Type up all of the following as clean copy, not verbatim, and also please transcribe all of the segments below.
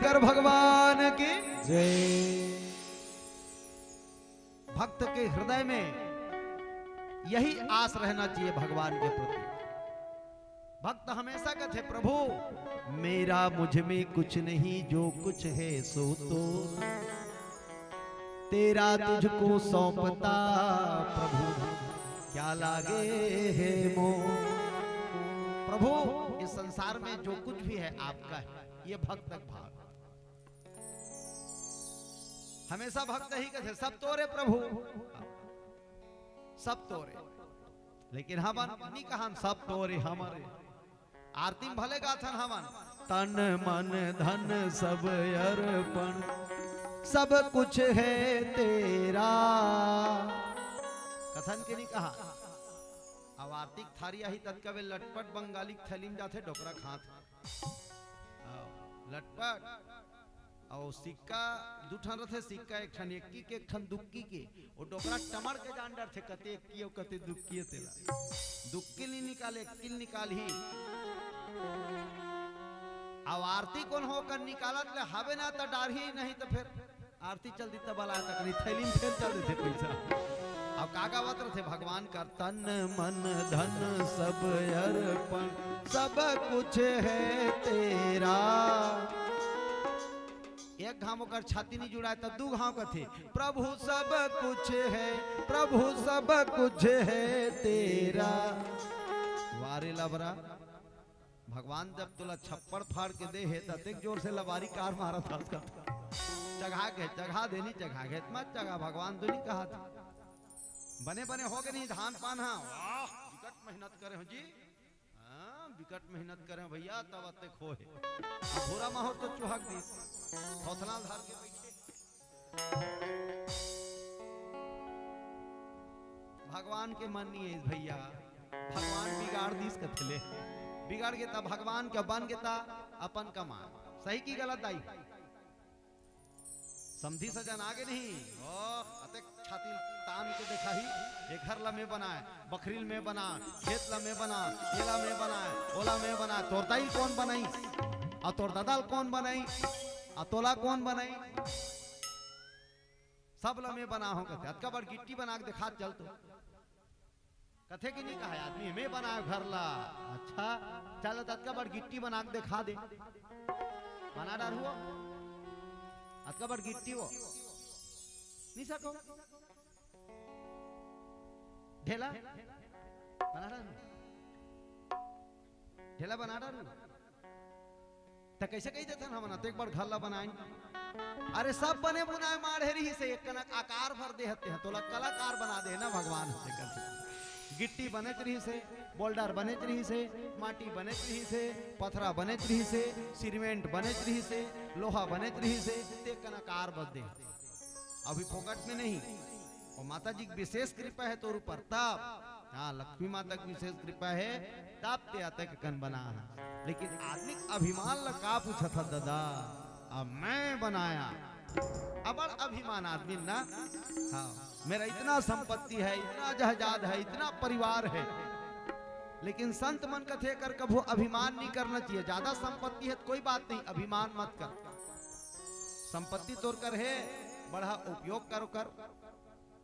शंकर भगवान की जय। भक्त के हृदय में यही आस रहना चाहिए भगवान के प्रति। भक्त हमेशा कहते प्रभु मेरा मुझ में कुछ नहीं, जो कुछ है सो तो तेरा तुझको सौंपता प्रभु, क्या लागे है मोह। प्रभु इस संसार में जो कुछ भी है आपका है, ये भक्त भाव। हमेशा भक्त ही कहते सब तोरे प्रभु, सब तोरे, लेकिन हमन नहीं कहा सब तोरे हमारे। आरती में भले गाथन हमन तन मन धन सब अर्पण, सब कुछ है तेरा। कथन के नहीं कहा। अब आर्थिक थारी आई तत्कवे लटपट बंगाली थैली में जाते डोकरा खात लटपट और सिक्का दुठन रथे, सिक्का एक ठन एक्की के एक ठन दुक्की के, वो डोकरा टमड़ के जान डर थे कते एक्की और कते दुक्की तेला। दुक्की नहीं निकाले एक्की निकाल ही। अब आरती कौन होकर निकालत ले हवे ना तो डार ही नहीं तो फिर आरती चल दी तब आला तक नहीं थैली में फिर चल देते पैसा। अब कागावत रहे भगवान का तन मन धन सब अर्पण, सब कुछ है तेरा। एक घाव कर छाती नहीं जुड़ा तो दू घाव का थे प्रभु सब कुछ है, प्रभु सब कुछ है तेरा। वारे लबरा भगवान जब तुला छप्पड़ फाड़ के दे है तब एक जोर से लबारी कार मारा था उसका। जगह के जगह देनी जगह के मत जगह भगवान तो नहीं कहा था। बने बने हो गए नहीं धान पान। हाँ विकट मेहनत करे हो जी, विकट मेहनत करे भैया तब अते खोए। भूरा माहौल तो चुहक दी हौसला धार के बैठे। भगवान के मन नहीं है भैया, भगवान बिगाड़ दीस कथले बिगड़ गए तब भगवान का बन गया अपन का मान। सही की गलत आई समझी सजन आगे नहीं। अते छाती तान के देखा ही एक घर लमे बना है, बकरील में बना, खेत लमे बना, केला में बना, ओला में बना। तोर दाई कौन बनाई और तोर दादाल कौन बनाई और तोला कौन बनाई, सब लमे बना हो कहते। अतका बड़ गिट्टी बना के दिखा चल तो कथे की नहीं कहा आदमी में बनाया घर ला। अच्छा चल अतका बड़ गिट्टी बना के दिखा दे, बना डाल हुआ अतका बड़ गिट्टी हो नहीं सको। ढेला बना डाल, ढेला बना डाल तो कैसे कही देते हम एक बार घर ला बनाए। अरे सब बने बुनाए माढ़े रही से एक आकार भर दे हते हैं, तो कलाकार बना दे ना भगवान से। गिट्टी बने रही से, बोल्डर बने रही से, माटी बने रही से, पथरा बने रही से, सीमेंट बने रही से, लोहा बने रही से, ते कलाकार बन दे। अभी फोकट में नहीं। और माता जी की विशेष कृपा है तो ऊपर तब, हाँ लक्ष्मी माता की विशेष कृपा है तब ते आते कन बना है। लेकिन आदमी अभिमान लगा पूछा था दादा अब मैं बनाया, अबड़ अभिमान आदमी ना। हाँ मेरा इतना संपत्ति है, इतना जहाजाद है, इतना परिवार है, लेकिन संत मन कथे कर कभू अभिमान नहीं करना चाहिए। ज्यादा संपत्ति है तो कोई बात नहीं, अभिमान मत कर। संपत्ति तोड़ कर है बड़ा उपयोग करो कर,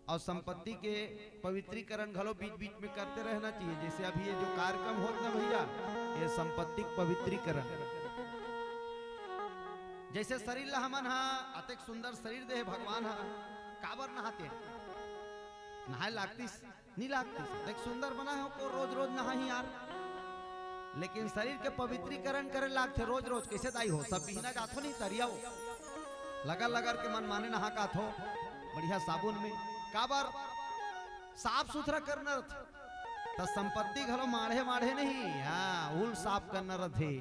और संपत्ति के पवित्रीकरण घलो बीच बीच में करते रहना चाहिए। जैसे अभी ये जो कार्यक्रम होता ना भैया, ये संपत्ति पवित्रीकरण। जैसे शरीर ला हमन हा अतेक सुंदर शरीर दे भगवान हा, काबर नहाते नहाए लागती नहीं लागती, देख सुंदर बना है को रोज रोज नहाही यार। लेकिन शरीर के पवित्रीकरण करे लागते रोज रोज। कैसे दाई हो सब बिना जाथो नहीं तरिया हो लगा लगा के मन माने नहा का थो बढ़िया साबुन में, काबर साफ सुथरा करना तो संपत्ति घलो माढ़े माढ़े नहीं, हाँ उल साफ करना रथे।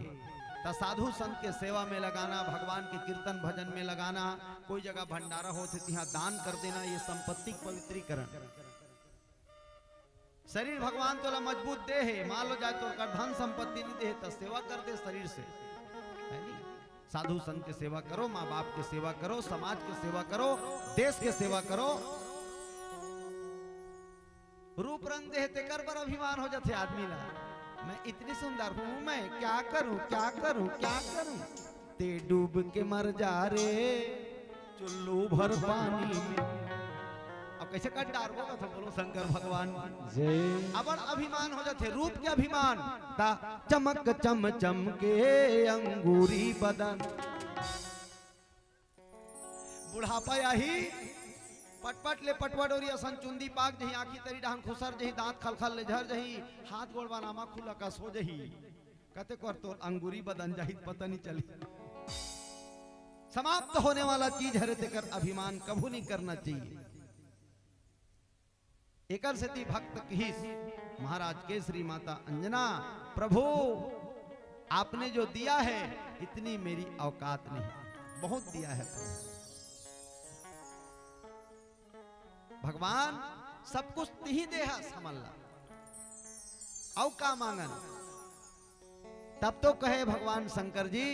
तो साधु संत के सेवा में लगाना, भगवान के कीर्तन भजन में लगाना, कोई जगह भंडारा होते यहाँ दान कर देना, ये संपत्ति पवित्रीकरण। शरीर भगवान तो मजबूत दे है, मान लो जाए तो धन संपत्ति नहीं दे तो सेवा कर दे शरीर से। साधु संत की सेवा करो, माँ बाप की सेवा करो, समाज की सेवा करो, देश की सेवा करो। रूप रंग दे तेकर पर अभिमान हो जाते आदमी ला। मैं इतनी सुंदर हूं, मैं क्या करूं क्या करूं क्या करूं। ते डूब के मर जा रे चुल्लू भर पानी में। अब कैसे कट डारबो था बोलो शंकर भगवान अब अभिमान हो जाते रूप के अभिमान ता चमक चम चम के अंगूरी बदन बुढ़ापा यही पटपट ले पटवट और असन चुंदी पाक जही आंखी तरी डाहन खुसर जही दांत खलखल ले झर जही हाथ गोड़ बनामा खुला का सो जही कते कर तो अंगूरी बदन जही पता नहीं चली। समाप्त होने वाला चीज हरे तेकर अभिमान कभू नहीं करना चाहिए। एकर से भक्त कहिस महाराज केसरी माता अंजना प्रभु आपने जो दिया है इतनी मेरी औकात नहीं, बहुत दिया है भगवान सब कुछ ही दे समल्ला औ का मांगन। तब तो कहे भगवान शंकर जी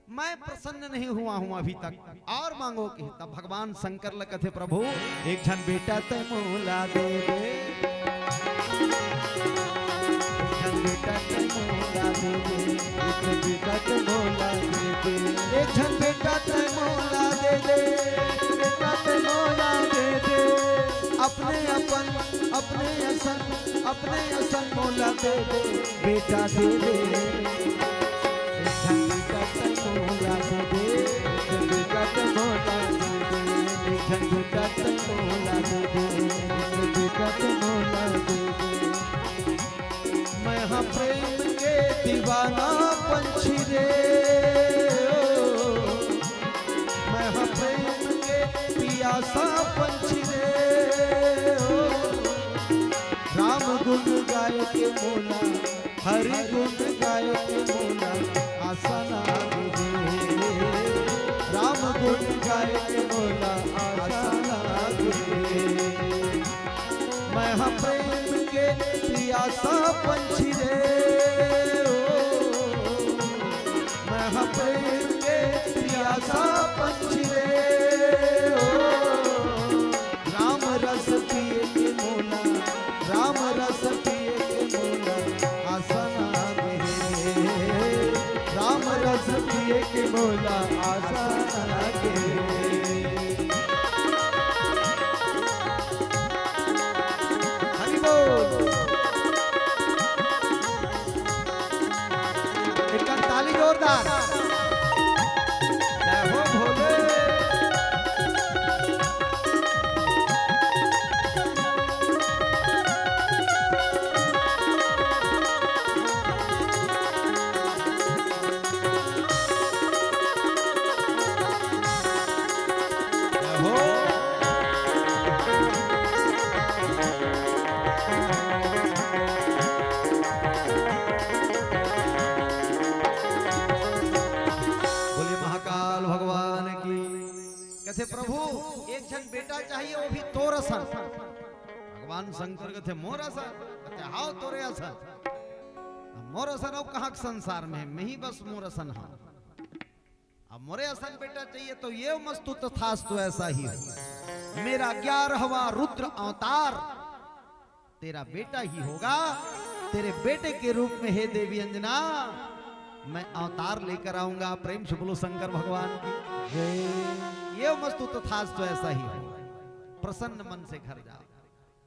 मैं प्रसन्न नहीं हुआ हूं अभी तक और मांगो कि तब भगवान शंकर ल कथे प्रभु एक झन बेटा ते मोला दे दे बेटा ते मोला दे दे बेटा ते मोला दे दे एक झन बेटा ते मोला दे दे बेटा ते मोला दे दे अपने असन मोला दे दे बेटा दे दे बेटा ते मोला दे दे बेटा ते मोला दे दे बेटा ते मोला दे दे बेटा ते मोला दे दे मैं हाँ प्रेम के दीवाना पंछी रे मैं हाँ प्रेम के पियासा पंछी रे राम गुण गाय के मोला हरि गुण गाय के मोला आसना दे राम गुण गाय के मोला आसना दे मैं हाँ प्रेम के पियासा पंछी रे मैं हाँ प्रेम के पियासा पंछी रे राम रस पिए के मोला राम रस पिए के मोला आसना दे राम रस पिए के मोला आसना दे। हरि बोल एक ताली जोरदार जय हो भोले। प्रभु एक जन बेटा चाहिए वो भी तोर असन भगवान शंकर कहते मोर असन कहते हाउ तोरे असन मोर असन अब कहाँ संसार में मैं ही बस मोर असन हाँ अब मोरे असन बेटा चाहिए तो ये मस्तु तथास्तु ऐसा ही हो मेरा 11वां रुद्र अवतार तेरा बेटा ही होगा तेरे बेटे के रूप में हे देवी अंजना मैं अवतार लेकर आऊंगा। प्रेम से बोलो शंकर भगवान की ये मस्तु तथास्तु ऐसा ही हो प्रसन्न मन से घर जाओ।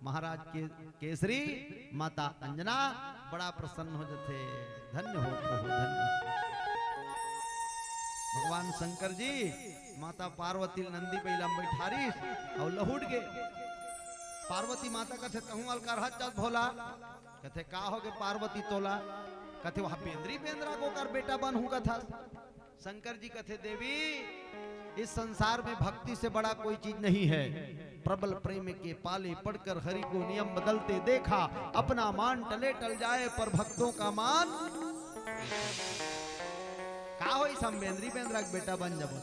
महाराज के केसरी माता अंजना बड़ा प्रसन्न हो जाते धन्य हो प्रभु धन्य। भगवान शंकर जी माता पार्वती नंदी बैला बैठारी और लहुट गए पार्वती माता कथे कहूँ अलकार हाथ चाल भोला कथे का हो गए पार्वती तोला कथे वहां पेंद्रा को कर बेटा बन हूँ कथा शंकर जी कथे देवी इस संसार में भक्ति से बड़ा कोई चीज नहीं है। प्रबल प्रेम के पाले पढ़कर हरि को नियम बदलते देखा अपना मान टले टल जाए पर भक्तों का मान का हो संबेंद्री बेंद्रा बेटा बन जब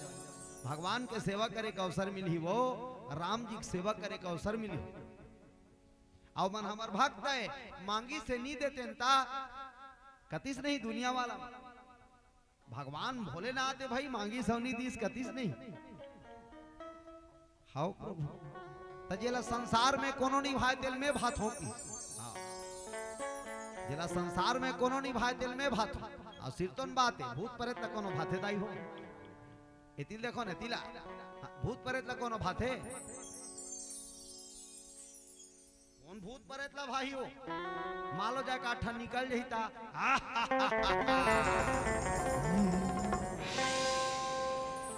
भगवान के सेवा करे का अवसर मिली वो राम जी की सेवा करे का अवसर मिली और मन हमार भक्त है मांगी से नहीं देते कतिस नहीं दुनिया वाला भगवान भोलेनाथ है भाई मांगी सवनी दीस कतिस नहीं हाउ प्रभु तजेला संसार में कोनो नहीं भाई दिल में भात होती जेला संसार में कोनो नहीं भाई दिल में भात और सिरतोन बात है भूत प्रेत ला कोनो भाते दाई हो एतिल देखो ने तिला भूत प्रेत ला कोनो भाते कौन भूत प्रेत ला भाई हो मालो जाए काठा निकल जही ता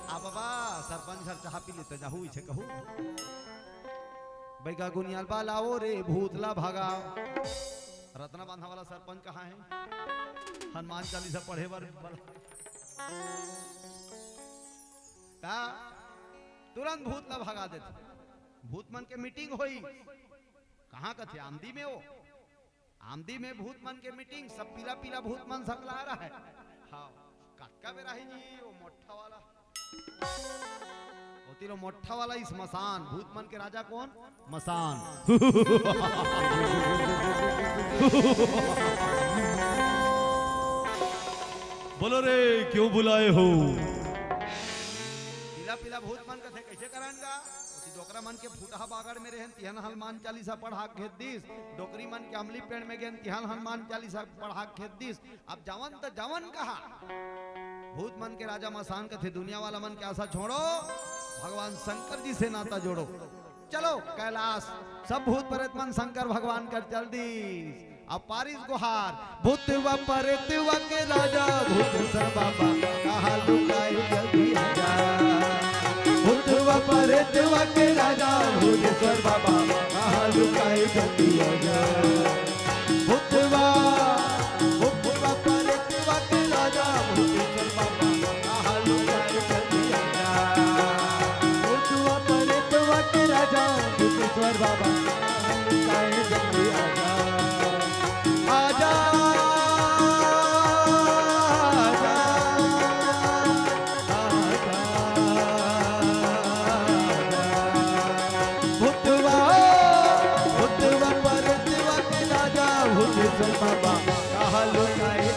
आ बाबा सरपंच घर चाह पी लेते जाहू इसे कहू बैगा गुनियाल बा लाओ रे भूतला भागा रत्ना बांधा वाला सरपंच कहाँ है हनुमान चालीसा पढ़े बार तुरंत भूत ला भगा देते भूत मन के मीटिंग होई कहाँ का थे आमदी में हो आमदी में भूत मन के मीटिंग सब पीला पीला भूत मन सकला रहा है हाँ काटका बेराही जी वो मोठा वाला होती लो मोठा वाला इस मसान भूत मन के राजा कौन मसान बोलो रे क्यों बुलाए हो पीला पीला भूत मन का थे कैसे करांगा डोकरा मन के फूटा बागड़ में रहन तिहन हनुमान चालीसा पढ़ा खेत दिस डोकरी मन के अमली पेड़ में गेन तिहन हनुमान चालीसा पढ़ा खेत दिस अब जवन तो जवन कहा भूत मन के राजा मसान का थे दुनिया वाला मन के आशा छोड़ो भगवान शंकर जी से नाता जोड़ो चलो कैलाश सब भूत प्रेत मन शंकर भगवान कर चल दी अब पारिस गुहार भूत व प्रेत व के राजा भूत सर बाबा कहा लुकाए जल्दी आजा भूत व प्रेत व के राजा भूतेश्वर बाबा कहा लुकाए जल्दी आजा भूत व प्रेत व के राजा भूतेश्वर बाबा कहा लुकाए जल्दी आजा भूत व प्रेत व के राजा भूतेश्वर बाबा लुकाए जल्दी आजा आजा बाबा कहा लुकाए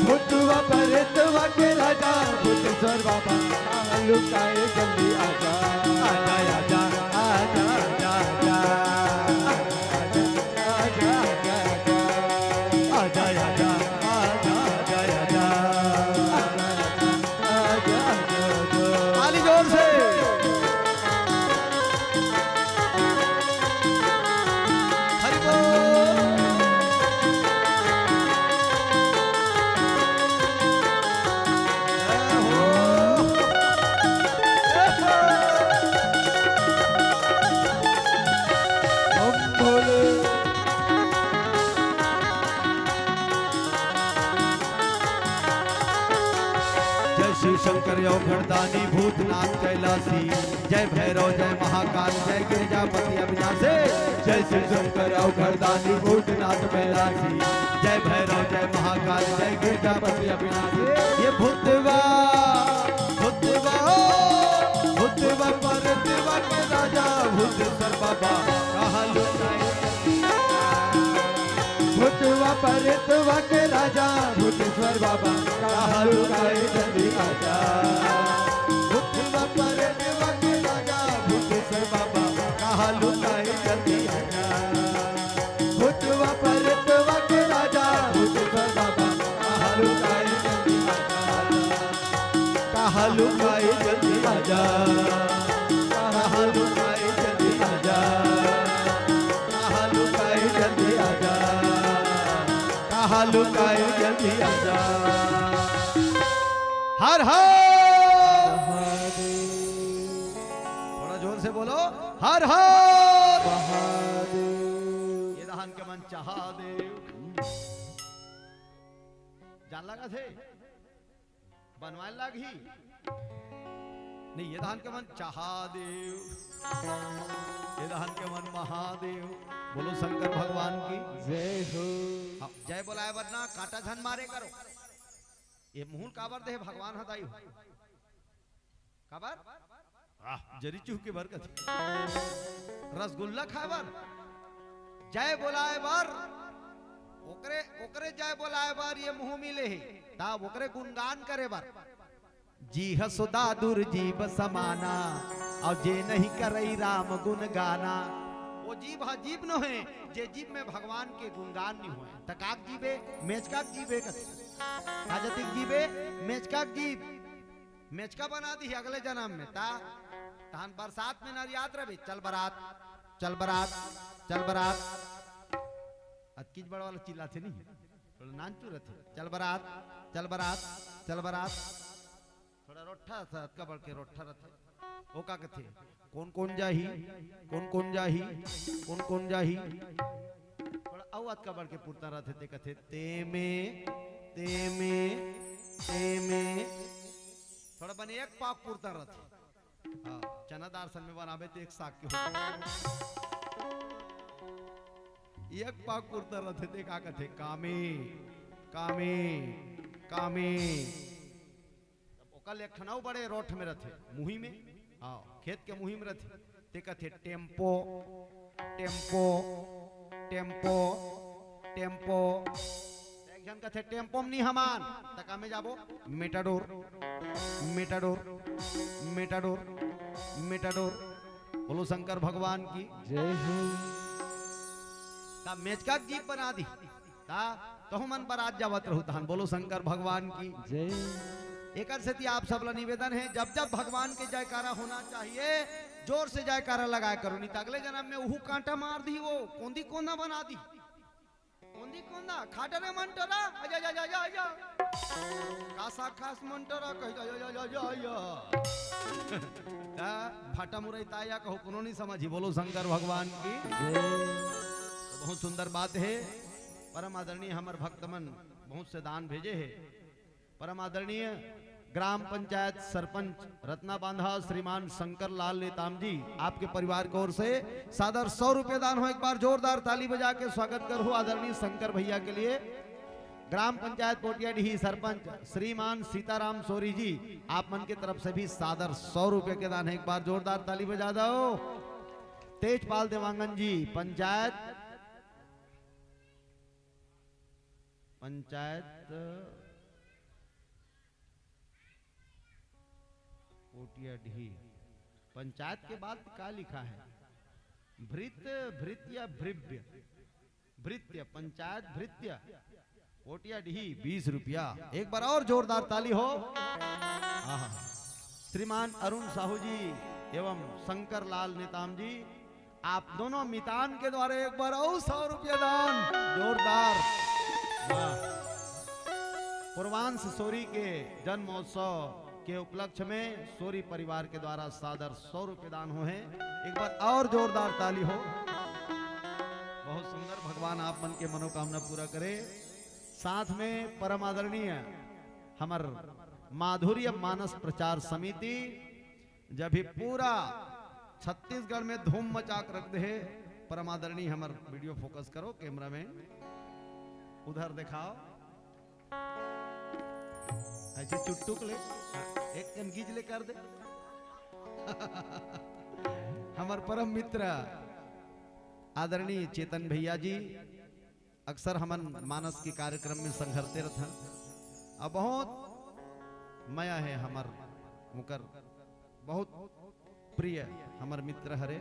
भूतवा प्रेतवा के राजा भूतेश्वर बाबा कहा लुकाए जल्दी आजा आजा आजा आजा आजा आजा आजा आजा ताली जोर से शंकर घरदानी भूतनाथ कैलासी जय भैरव जय महाकाल जय गिरिजापति अविनाशी जय शिव शंकर घरदानी भूतनाथ कैलासी जय भैरव जय महाकाल जय गिरिजापति अविनाशी ये भूतवा भूतवा भूतवा परतवा के राजा भूतेश्वर बाबा कहा लुकाए भूतवा परतवा के राजा भूतेश्वर बाबा कहा लुकाए जल्दी आजा भूतवा परतवा के राजा भूतेश्वर बाबा कहा लुकाए जल्दी आजा भूतवा परतवा के राजा भूतेश्वर बाबा कहा लुकाए जल्दी आजा कहा लुकाए जल्दी आजा कहा लुकाए जल्दी आजा कहा लुकाए जल्दी आजा कहा लुकाए जल्दी आजा हर हर थोड़ा जोर से बोलो हर हर ये दहन के मन चाहा देव जान लगा थे बनवाए लागी नहीं ये दहन के मन चाहा देव ये दहन के मन महादेव बोलो शंकर भगवान की जय हो जय बोलाए वरना कांटा झन मारे करो ये मुहून काबर दे भगवान हदाई हो काबर जरी चूह के बरकत रसगुल्ला खाबर जय बोलाए बर ओकरे ओकरे जय बोलाए बर ये मुंह मिले ही ता ओकरे गुणगान करे बर जी हसुदा दुर्जीव समाना और जे नहीं करई राम गुण गाना वो जीव हा जीव न है जे जीव में भगवान के गुणगान नहीं होए तकाक जीवे मेचकाक जीवे कथे हाजतिक जीवे मेचकाक जीव मेचका बना दी अगले जन्म में ता तहन बरसात में न याद रहे चल बरात चल बरात चल बरात अतकीज बड़ा वाला चिल्ला थे नहीं नानचू रहे चल बरात चल बरात चल बरात थोड़ा रोठा था का बढ़ के रोठा रथे ओ का कथे कौन कौन जाही कौन कौन जाही कौन कौन जाही थोड़ा औत का बढ़ के पुरता रथे ते कथे ते में थोड़ा बने एक पाक पुरता रथे हाँ चना दार सन में बनावे तो एक साग के एक पाक पुरता रथे ते का कथे कामे कामे कामे कल एक ठनाऊ बड़े रोठ में रथे मुही में हाँ खेत के मुही में रथे ते कथे टेम्पो टेम्पो टेम्पो टेम्पो एक जन कथे टेम्पो में नहीं हमान तका में जाबो मेटाडोर मेटाडोर मेटाडोर मेटाडोर बोलो शंकर भगवान की जय हो। ता मेचका जीप बना दी ता तो मन बरात जावत रहू तहन बोलो शंकर भगवान की जय। एक से आप सब निवेदन है जब जब भगवान के जयकारा होना चाहिए जोर से जयकारा लगाया करो नहीं तो अगले जन्म में उहू कांटा मार दी वो कोंदी कोंदा बना दी कोंदी कोंदा खाटरे मंटरा आजा जा जा जा जा कासा खास मंटरा कह जा जा जा जा जा ता फाटा मुरई ताया कहो कोनो नहीं समझी बोलो शंकर भगवान की जय। तो बहुत सुंदर बात है परम आदरणीय हमार भक्तमन बहुत से दान भेजे है परम आदरणीय ग्राम पंचायत सरपंच रत्ना बांधा श्रीमान शंकर लाल नेताम जी आपके परिवार की ओर से सादर 100 रुपए दान हो एक बार जोरदार ताली बजा के स्वागत करो आदरणीय शंकर भैया के लिए ग्राम पंचायत पोटियाडीही सरपंच श्रीमान सीताराम सोरी जी आप मन की तरफ से भी सादर 100 रुपए के दान है एक बार जोरदार ताली बजा दो तेजपाल देवांगन जी पंचायत पोटियाडीही पंचायत के बाद क्या लिखा है भृत्य भृत्य भृव्य भृत्य पंचायत भृत्य पोटियाडीही 20 रुपया एक बार और जोरदार ताली हो श्रीमान अरुण साहू जी एवं शंकर लाल नेताम जी आप दोनों मितान के द्वारा एक बार और 100 रुपया दान जोरदार पूर्वांश सोरी के जन्म महोत्सव के उपलक्ष्य में सोरी परिवार के द्वारा सादर 100 रुपए दान हुए हैं एक बार और जोरदार ताली हो बहुत सुंदर भगवान आप मन के मनोकामना पूरा करे साथ में परम आदरणीय हमार माधुर्य मानस प्रचार समिति जब भी पूरा छत्तीसगढ़ में धूम मचाक रख दे परम आदरणीय हमार वीडियो फोकस करो कैमरामैन उधर दिखाओ ऐसे चुटुक ले एक कनगीज ले कर दे हमार परम मित्र आदरणीय चेतन भैया जी अक्सर हमन मानस के कार्यक्रम में संघरते रहते अब बहुत माया है हमार मुकर बहुत प्रिय हमार मित्र हरे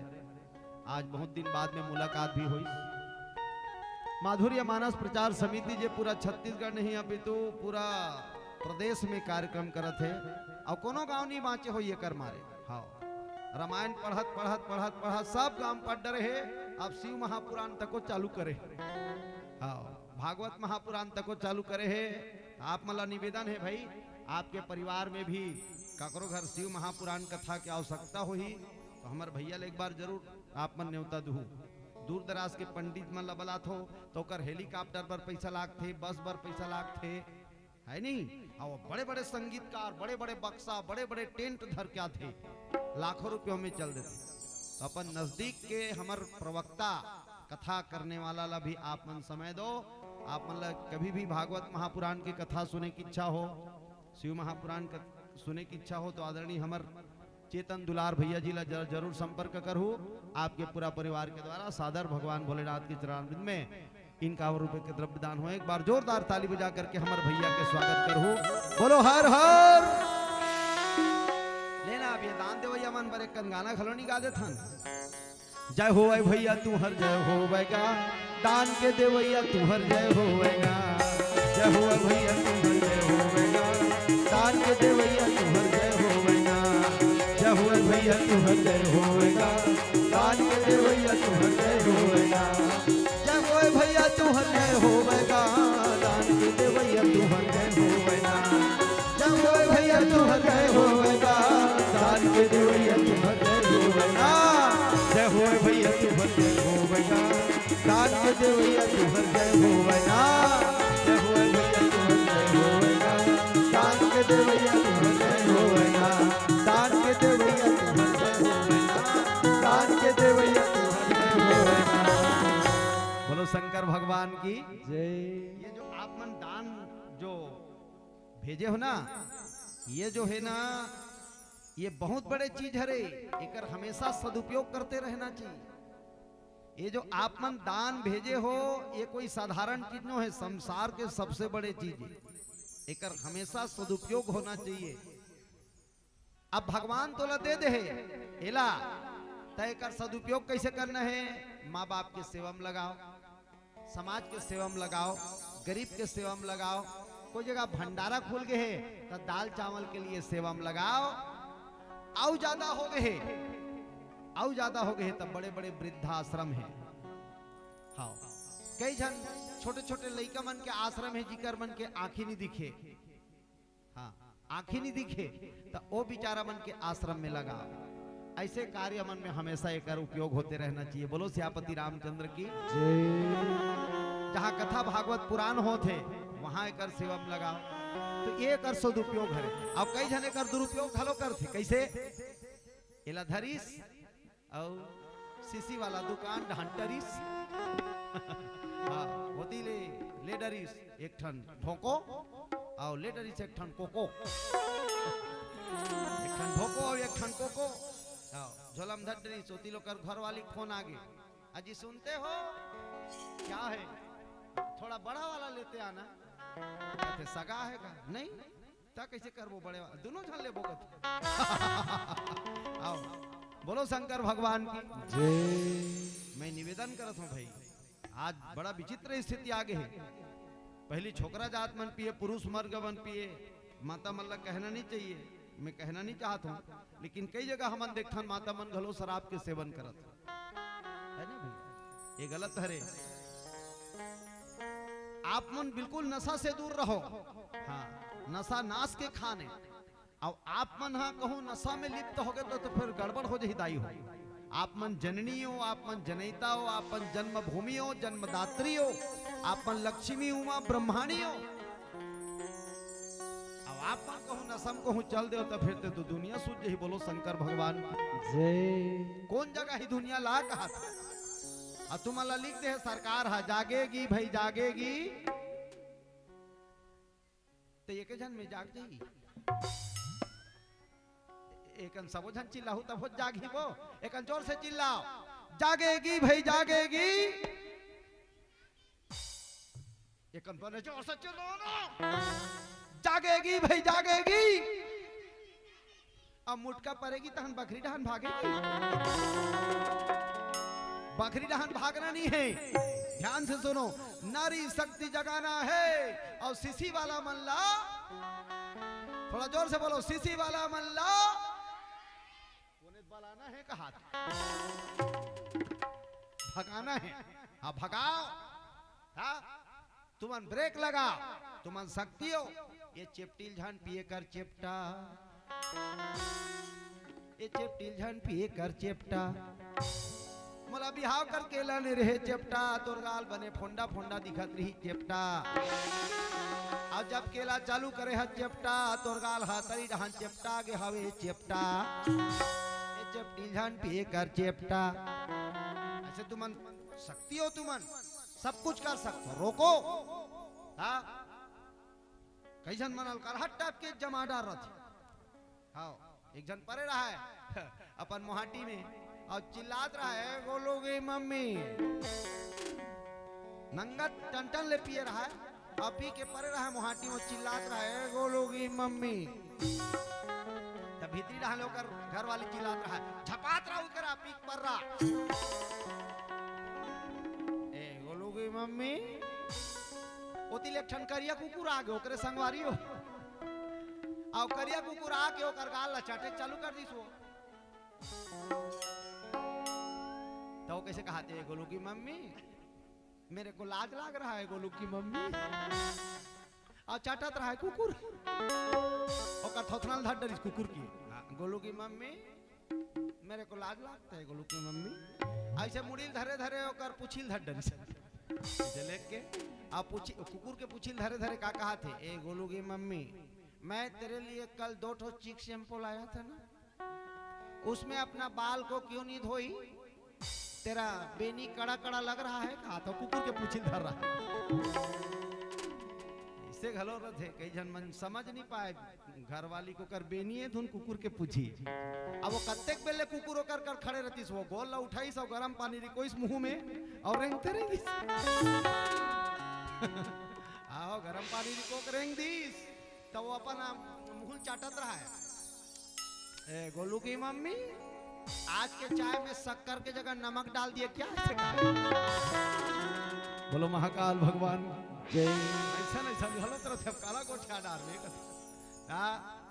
आज बहुत दिन बाद में मुलाकात भी हुई माधुर्य मानस प्रचार समिति जे पूरा छत्तीसगढ़ नहीं अभी तो पूरा प्रदेश में कार्यक्रम करत है और कोनो गांव नहीं बाँचे हो ये कर मारे हाँ रामायण पढ़त पढ़त पढ़त पढ़त सब गांव पढ़ डरे है अब शिव महापुराण तक को चालू करे हाँ भागवत महापुराण तक को चालू करे है आप मला निवेदन है भाई आपके परिवार में भी ककरो घर शिव महापुराण कथा की आवश्यकता हुई तो हमारे भैया एक बार जरूर आप मन न्योता दू दूर दराज के पंडित मन ला बलात हो तो कर हेलीकॉप्टर पर पैसा लाग थे बस पर पैसा लाग थे है नहीं और बड़े बड़े संगीतकार बड़े बड़े बक्सा बड़े बड़े टेंट धर क्या थे लाखों रुपयों में चल देते तो अपन नजदीक के हमार प्रवक्ता कथा करने वाला ला भी आप मन समय दो आप मन कभी भी भागवत महापुराण की कथा सुने की इच्छा हो शिव महापुराण सुने की इच्छा हो तो आदरणीय हमार चेतन दुलार भैया जी ला जरूर संपर्क करूँ आपके पूरा परिवार के द्वारा सादर भगवान भोलेनाथ के चरणारविंद में इनकावन रुपए के द्रव्य दान हो एक बार जोरदार ताली बजा करके हमारे भैया के स्वागत करूँ बोलो हर हर लेना अब ये दान दे भैया मन पर एक गाना खलोनी गा दे थन जय हो भैया तू हर जय हो बैगा, दान के देवैया तू हर जय हो बैगा। जय हो भैया तू हर जय हो बैगा, दान के देवैया तू हर जय हो बैगा। जय हो भैया तू हर जय हो बैगा, दान के देवैया तू हर जय हो बैगा। जय हो भैया तू हर जय हो बैगा, दान के देवैया तू हर जय हो बैगा। जय हो भैया तू हर जय हो बैगा, दान के देवैया तू हर जय हो बैगा। जय हो भैया तू हर जय हो बैगा, दान के देवैया तू हर जय हो बैगा। जय हो भैया तू हर जय हो बैगा, दान के देवैया तू हर जय हो बैगा। दान के देवैया तू हर जय हो बैगा, दान के देवैया तू हर जय हो बैगा। बोलो शंकर भगवान की जय। ये जो आप मन दान जो भेजे हो ना, ये जो है ना, ये बहुत बड़े चीज है रे। एकर हमेशा सदुपयोग करते रहना चाहिए। ये जो आप मन दान भेजे हो, ये कोई साधारण चीज नहीं है, संसार के सबसे बड़े चीज है। एकर हमेशा सदुपयोग होना चाहिए। अब भगवान तोला दे दे है एला, तय कर सदुपयोग कैसे करना है? माँ बाप के सेवा में लगाओ, समाज के सेवा में लगाओ, गरीब के सेवा में लगाओ। कोई जगह भंडारा खुल गए है तो दाल चावल के लिए सेवा में लगाओ। आउ ज्यादा हो गए, आउ ज्यादा हो गए तब बड़े बड़े वृद्धाश्रम है। हाँ, कई जन छोटे छोटे लड़का मन के आश्रम है, जिकर मन के आंखी नहीं दिखे। हाँ, आंखी नहीं दिखे तो वो बेचारा मन के आश्रम में लगा। ऐसे कार्य मन में हमेशा एक उपयोग होते रहना चाहिए। बोलो सियापति रामचंद्र की जय। जहाँ कथा भागवत पुराण होते वहां एक सेवा में लगाओ, तो ये कर सदुपयोग है। अब कई जने कर दुरुपयोग हलो करते कैसे? एला धरीस और सीसी वाला दुकान ढंटरीस। हाँ, होती ले डरीस एक ठन ठोको और ले डरीस एक ठन कोको, एक ठन ठोको और एक ठन कोको। झोलम धरीस होती लोग कर घर वाली फोन आगे, अजी सुनते हो क्या है? थोड़ा बड़ा वाला लेते आना। कहते सगा है का? नहीं ता कैसे कर वो बड़े वाला, दोनों झल ले बोगत। आओ बोलो शंकर भगवान की जय। मैं निवेदन करत हूँ भाई, आज बड़ा विचित्र स्थिति आगे है। पहली छोकरा जात मन पिए, पुरुष मर्ग मन पिए, माता मन ला कहना नहीं चाहिए, मैं कहना नहीं चाहता हूँ, लेकिन कई जगह हम देखथन माता मन घलो शराब के सेवन करत है ना भाई, ये गलत है रे। आप मन बिल्कुल नशा से दूर रहो। हाँ, नशा नाश के खाने। अब आप मन हाँ कहूँ नशा में लिप्त हो गए तो फिर गड़बड़ हो जाए दाई हो। आप मन जननी हो, आप मन जनैता हो, आप मन जन्मभूमि हो, जन्मदात्री हो, आप मन लक्ष्मी उमा ब्रह्माणी हो। अब आप मन कहूँ नशम कहूँ चल दे तो फिर तो दुनिया सूझ ही। बोलो शंकर भगवान जय। कौन जगह ही दुनिया ला कहा था? और तुम अल्लाह लिख दे सरकार है जागेगी भाई जागेगी, तो एक जन में जाग जाएगी। एकन सबो जन चिल्लाहू तब हो जागी वो। एकन जोर से चिल्लाओ, जागेगी भाई जागेगी। एकन बने जोर से चिल्लाओ ना, जागेगी भाई जागेगी। अब मुटका पड़ेगी तहन बकरी डहन भागेगी। बकरी डहन भागना नहीं है, ध्यान से सुनो। नारी शक्ति जगाना है और सीसी वाला मल्ला, थोड़ा जोर से बोलो, सीसी वाला मल्ला बलाना है कहा था, भगाना है। हाँ भगाओ, हाँ तुमन ब्रेक लगाओ, तुमन शक्ति हो। ये चेपटिल झन पिए कर चेपटा, ये चेपटिल झन पिए कर चेपटा। मोला बिहाव कर केला ने रहे चेपटा, तोर गाल बने फोंडा फोंडा दिखत रही चेपटा। अब जब केला चालू करे है चेपटा, तोर गाल हाथरी डहन चेपटा गे हवे चेपटा। ये चेपटिल झन पिए कर चेपटा। ऐसे तुमन शक्ति हो, तुमन सब कुछ कर सकते हो, रोको। हाँ कई जन मनल कर हट टाप के जमा डाल रहे। हाँ एक जन परे रहा है अपन मोहाटी में और चिल्लात रहा है, बोलोगे मम्मी। नंगा टन ले पिए रहा है और पी के परे रहा है मोहाटी में, चिल्लात रहा है, बोलोगी मम्मी। तब भीतरी रहा जहां लोकर घर वाली चिल्लात रहा झपात रहा उकरा पीक पर रहा ए गोलू की मम्मी ओती लक्षण करिया कुकुर आ गयो ओकरे संगवारी हो आओ करिया कुकुर आ के ओकर गाल ला चाटे चालू कर दिस वो तो कैसे कहते हैं गोलू की मम्मी मेरे को लाज लाग रहा है गोलू की मम्मी और चाटत रहा है कुकुर ओकर थोथनाल धर डरिस कुकुर की गोलू की मम्मी मेरे को लाज लगता है गोलू की मम्मी ऐसे मुड़ील धरे धरे ओकर पुछिल धर डरिस लेके के आप कुकुर के पुछिल धरे धरे का कहा थे ए गोलू की मम्मी मैं तेरे लिए कल 2 ठो चीक शैम्पू लाया था ना उसमें अपना बाल को क्यों नहीं धोई तेरा बेनी कड़ा कड़ा लग रहा है कहा तो कुकुर के पुछिल धर रहा इससे घलो रहे कई जन मन समझ नहीं पाए घर वाली को कर बेनी है धुन कुकुर के पूछी अब वो कत्तेक बेले कुकुर कर कर खड़े रहती वो गोल ला उठाई सब गरम पानी रिको इस मुंह में और रेंगते रहेंगी आओ गरम पानी रिको रेंग दीस तो वो अपन मुंह चाटत रहा है ए गोलू की मम्मी आज के चाय में शक्कर के जगह नमक डाल दिए क्या बोलो महाकाल भगवान जय ऐसा नहीं समझो तरह से काला गोठा डाल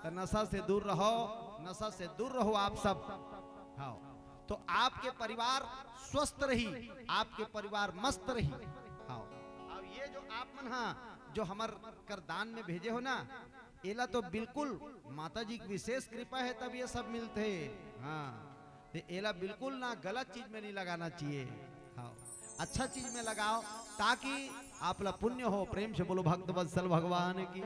तो नशा से दूर रहो नशा से दूर रहो आप सब हाँ तो आपके परिवार स्वस्थ रही आपके परिवार मस्त रही हाँ अब ये जो आप मन हाँ जो हमार कर दान में भेजे हो ना एला तो बिल्कुल माता जी की विशेष कृपा है तब ये सब मिलते हाँ तो एला बिल्कुल ना गलत चीज में नहीं लगाना चाहिए हाँ अच्छा चीज में लगाओ ताकि आप ला पुण्य हो प्रेम से बोलो भक्त वत्सल भगवान की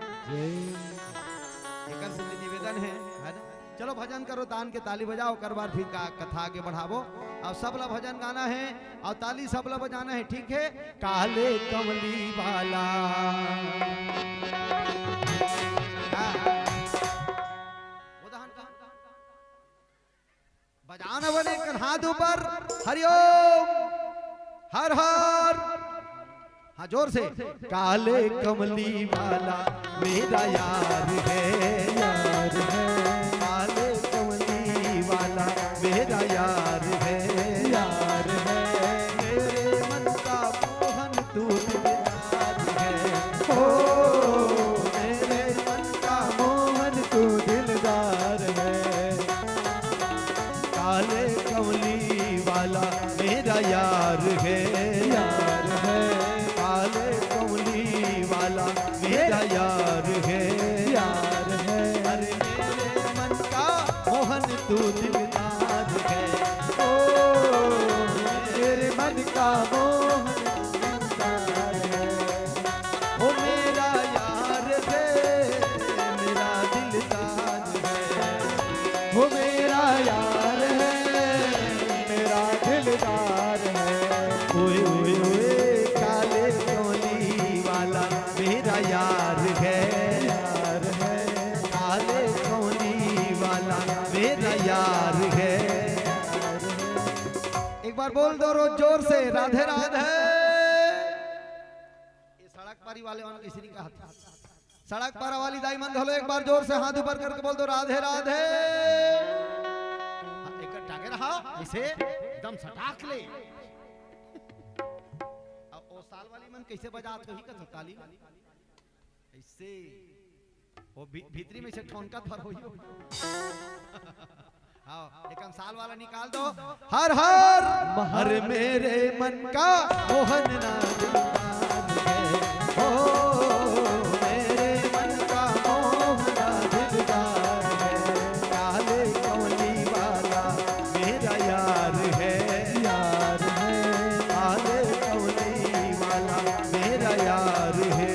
एक निवेदन है ना चलो भजन करो तान के ताली बजाओ कर बार फिर का कथा आगे बढ़ावो और सब ला भजन गाना है और ताली सब ला बजाना है ठीक है काले कमली वाला बजाना बने हाथ ऊपर हरिओम हर हर हाँ जोर से काले कमली वाला मेरा यार है काले कमली वाला मेरा यार है मेरे मन का मोहन तू दिलदार है ओ मेरे मन का मोहन तू दिलदार है काले कमली वाला मेरा यार है काले कमली वाला मेरा यार है अरे मेरे मन का मोहन तू दिलदार है ओ मेरे मन का मोहन दिलदार है ओ मेरा यार है मेरा दिलदार है ओ मेरा यार है मेरा दिलदार है ओए ओए ओए काले कमली वाला मेरा यार है काले कमली वाला मेरा यार है एक बार बोल दो रोज जोर से राधे राधे ये सड़क पारी वाले वालों किसी ने कहा था सड़क पारा वाली दाई मन धोलो एक बार जोर से हाथ ऊपर करके बोल दो राधे राधे इकट्ठा के रहा इसे एकदम सटाक ले अब ओ साल वाली मन कैसे बजात तो ही का ताली ऐसे वो भीतरी में से ठोनका भर होई हाँ एकदम साल वाला निकाल दो हर हर हर मेरे मन का मोहन ना दिलदार है ओ मेरे मन का मोहन दिलदार है काले कमली वाला मेरा यार है काले कमली वाला मेरा यार है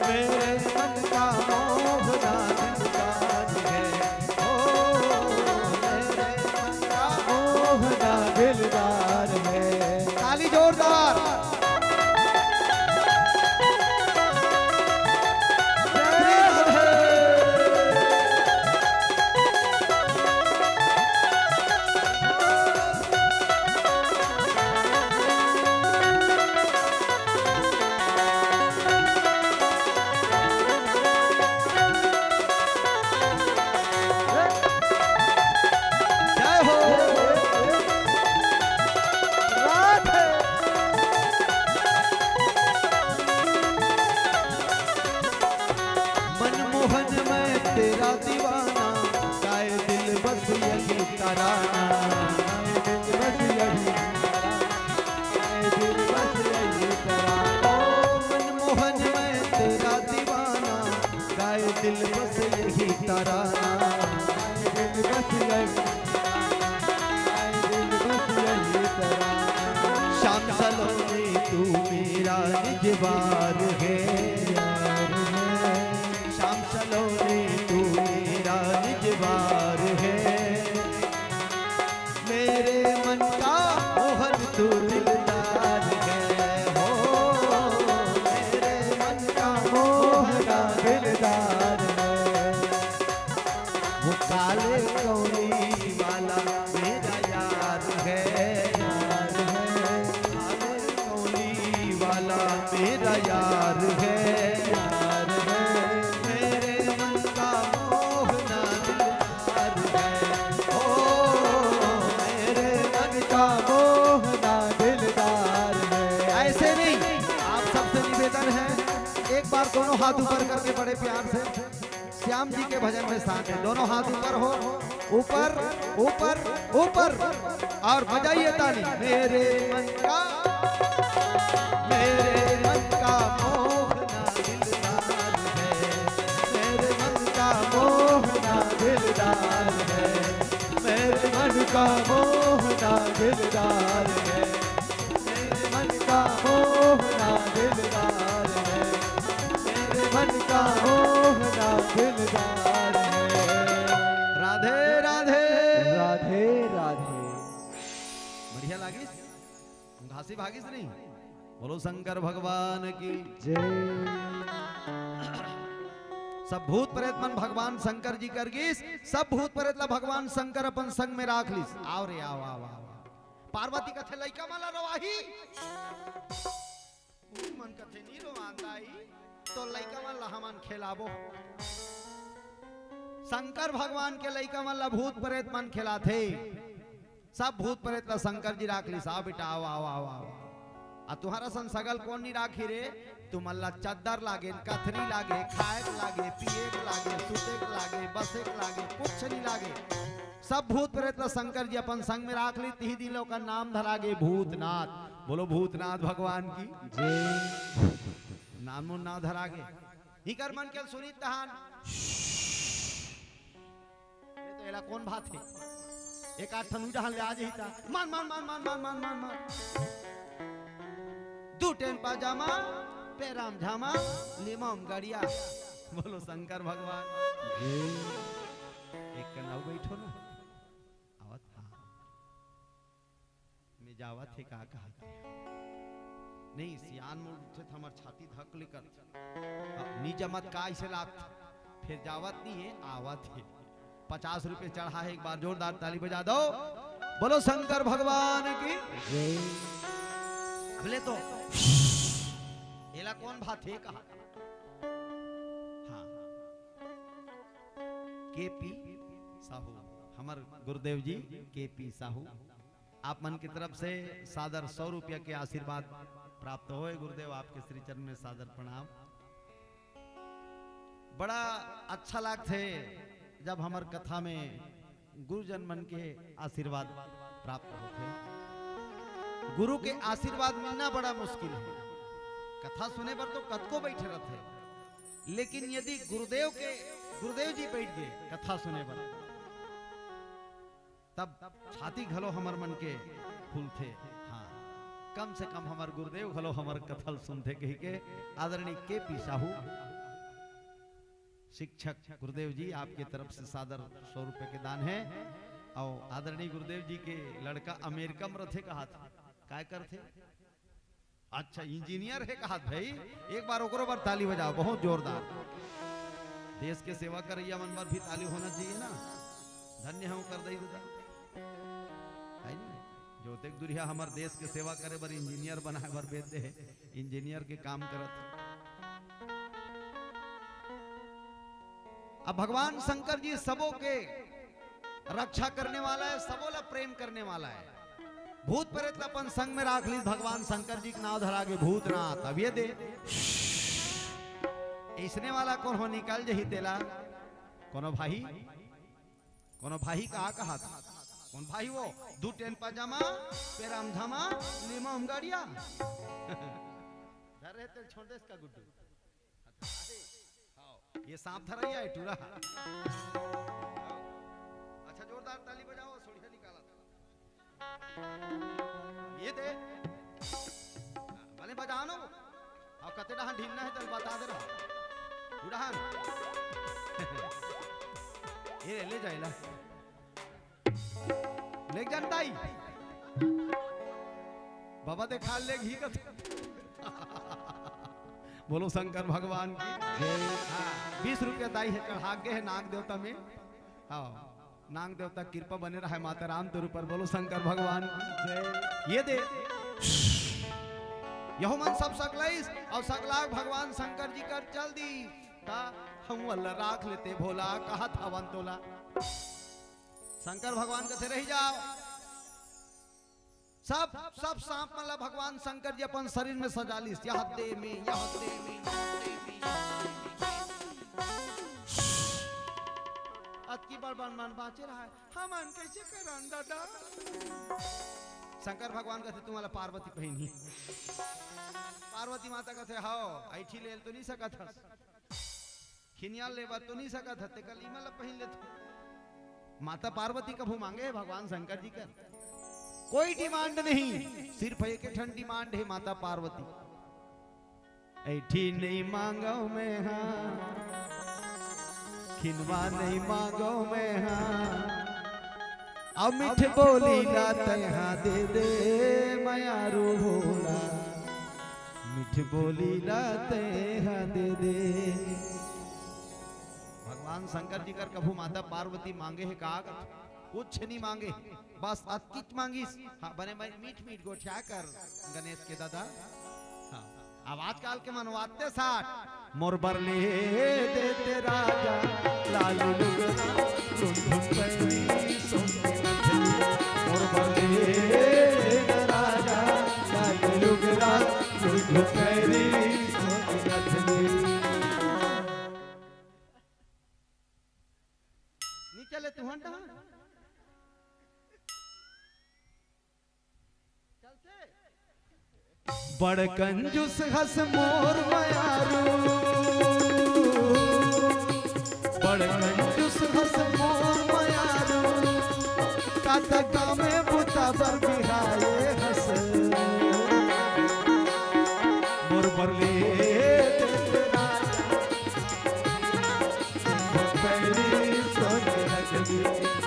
मेरे मन का मोहन दिलदार है ओ मेरे मन का मोहन दिलदार है ताली जोरदार तेरा दीवाना, गाए दिल बस यही तराना, बस यही दिल बस यही तराना। मनमोहन मैं तेरा दीवाना, गाए दिल बस यही तराना, दिल बस यही शाम सलोने तू मेरा निजवार है, शाम सलोने तू मेरा निजवार है, मेरे मन का मोहन तू दिलदार है, हो मेरे मन का मोहना दिलदार है। वो काले कौली वाला मेरा यार है, काले कौली वाला मेरा यार है, मेरे मन का मोहना दिलदार है, ओ मेरे मन का मोहना दिलदार है। ऐसे नहीं, आप सबसे निवेदन है एक बार दोनों हाथ ऊपर करके बड़े प्यार से श्याम जी के भजन में साथ है, दोनों हाथ ऊपर हो, ऊपर ऊपर ऊपर और बजाइए ताली। मेरे मन का मोहना दिलदार है, मेरे मन का मोहना दिलदार है, मेरे मन का मोहना दिलदार है, मेरे मन का मोहना दिलदार है, मेरे मन का मोहना दिलदार है। राधे राधे राधे राधे। बढ़िया लागिस, घासी भागिस नहीं। बोलो शंकर भगवान की। जय। सब भूत प्रेत मन भगवान शंकर जी कर गिस, सब भूत प्रेत ला भगवान शंकर अपन संग में राख लिस। आओ रे आओ आओ आओ। पार्वती कथे लइका माला रवाही, मन कथे नी रोमांदाई, तो लइका माला हमन खेलाबो। शंकर भगवान के लइका माला भूत प्रेत मन खिलाथे, सब भूत प्रेत ला शंकर जी राख लिस। आओ बेटा आओ आओ आओ आओ। आ तुम्हारा सन सगल कौन नहीं राखी रे, तुम अल्लाह चद्दर लागे, कथरी लागे, खाए के लागे, पिए के लागे, सुते के लागे, बसे के लागे, कुछ नहीं लागे। सब भूत प्रेत ला शंकर जी अपन संग में राख ली। तिही दिनों का नाम धरागे भूतनाथ। बोलो भूतनाथ भगवान की जय। नामो ना धरागे। हिकर मन के सुनी तहान। ये तो एला कौन बात है, एक आठ ठन उड़ान ले आज ही था। मान मान मान मान मान मान मान मान। दू टेन पाजामा, पैराम झामा, लिमम गड़िया। बोलो शंकर भगवान। एक कनाऊ बैठो ना, आवत हाँ मैं जावत है का कहते नहीं, सियान मोड़ उठे था हमार छाती धक लेकर नी जमत का ऐसे लाग, फिर जावत नहीं है आवत है। 50 रुपए चढ़ा है, एक बार जोरदार ताली बजा दो। बोलो शंकर भगवान की। बोले तो एला कौन बात है कहा। हाँ केपी साहू, हमार गुरुदेव जी केपी साहू, आप मन की तरफ से सादर 100 रुपया के आशीर्वाद प्राप्त होए। गुरुदेव आपके श्री चरण में सादर प्रणाम। बड़ा अच्छा लगता है जब हमार कथा में गुरुजन मन के आशीर्वाद प्राप्त होते हैं। गुरु के आशीर्वाद मिलना बड़ा मुश्किल है। कथा सुने पर तो कत को बैठे रहते, लेकिन यदि गुरुदेव जी बैठ गए कथा सुने पर, तब छाती घलो हमर मन के खुलते। हाँ कम से कम हमार गुरुदेव घलो हमार कथल सुनते। कही के आदरणीय केपी साहू शिक्षक गुरुदेव जी आपके तरफ से सादर 100 रुपए के दान है। और आदरणीय गुरुदेव जी के लड़का अमेरिका में रथे कहा था, काय करते, अच्छा इंजीनियर है कहा भाई। एक बार ओकरो बार ताली बजाओ बहुत जोरदार। देश के सेवा करैया मन पर भी ताली होना चाहिए ना। धन्य हूं कर दई दुदा है नी, जो तेक दुरिया हमार देश के सेवा करे बर इंजीनियर बनाए बर बेद दे, इंजीनियर के काम करत। अब भगवान शंकर जी सबों के रक्षा करने वाला है, सबों ला प्रेम करने वाला है। भूत प्रेत अपन संग में राख ली, भगवान शंकर जी के नाम धरागे भूतनाथ। अब ये दे इसने वाला कौन हो, निकाल जही तेला कोनो भाई कहा था कौन भाई वो दू टेन पाजामा पेराम धामा नीमा हम गाड़िया धर रहते छोड़ दे इसका गुड्डू ये सांप धरा है टूरा। अच्छा जोरदार ताली बजाओ सोड़िया निकाला था ये दे भले बजाओ ना और कते डहान ढीलना है चल बता दे रहा उड़ान ये ले जाइला ले जानता ही बाबा दे खा ले घी का बोलो शंकर भगवान की जय। 20 रुपया दाई है चढ़ागे है नाग देवता में। हाँ नाग देवता कृपा बने रहा है माता राम तेरे ऊपर। बोलो शंकर भगवान की जय। ये दे यहो मन सब सकलाइस और सकला भगवान शंकर जी कर चल दी ता हम वल्ला राख लेते भोला कहा था वन तोला। शंकर भगवान कथे रह जाओ सब सांप मतलब भगवान शंकर जी अपन शरीर में सजालिस यह दे में अतकी बार मन बाचे रहा है हम कैसे करन दादा। शंकर भगवान कहते तुम्हारा पार्वती पहनी पार्वती माता कहते हाओ ऐठी ले तो नहीं सकत खिनिया लेवा तो नहीं सकत ते कलीमा ला पहन ले माता पार्वती कभू मांगे भगवान शंकर जी का कोई डिमांड नहीं सिर्फ एक ठंड डिमांड है माता पार्वती ऐठी नहीं मांगो मैं हाँ खिनवा नहीं मांगो मैं हाँ अब मिठ बोली लाते हाँ दे मयारू भोला मिठ बोली लाते हाँ दे भगवान शंकर जी कर कभू माता पार्वती मांगे है का कुछ नहीं मांगे बस अतकिच मांगिस। हाँ बने मीठ गोठिया कर गणेश के दादा। हाँ अब आजकल के मनवाते साथ मोर बरले देते राजा लालू लुगना मोर बरले राजा लालू लुगना नहीं चले तू हंटा बड़ कंजूस हस मोर मयारू बड़ कंजूस हस मोर मयारू काता गाँव में बुता बर बिहाए हस मोर बरले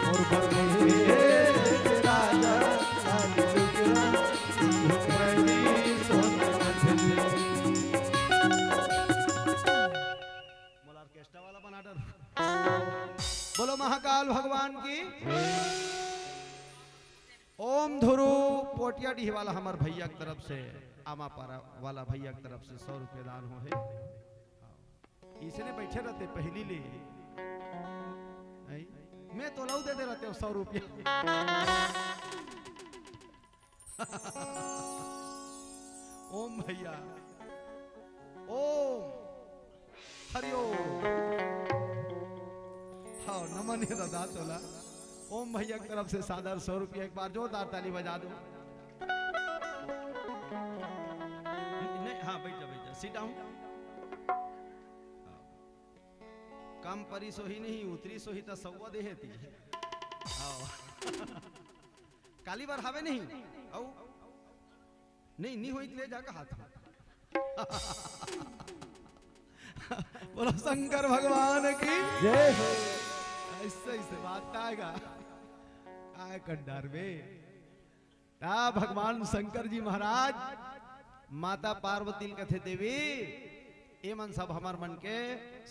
मोर बरले बोलो महाकाल भगवान की ओम धुरु पोटिया डी वाला हमार भैया की तरफ से आमा पारा वाला भैया की तरफ से 100 रुपये दान हो है। इसने बैठे रहते पहली ले मैं तो लऊ दे रहते 100 रुपया ओम भैया ओम हरिओम हाँ नमन है दादा तोला ओम भैया की तरफ से सादर 100 रुपया एक बार जोरदार ताली बजा दो। नहीं हाँ बैठ जा सीट आऊं कम परी सोही नहीं उतरी सोही तो सौवा दे हेती काली बार हावे नहीं औ नहीं होई ले जाकर हाथ बोलो शंकर भगवान की जय हो। ऐसे बात आएगा आए कंडार में भगवान शंकर जी महाराज माता पार्वती कथे देवी ए मन सब हमार मन के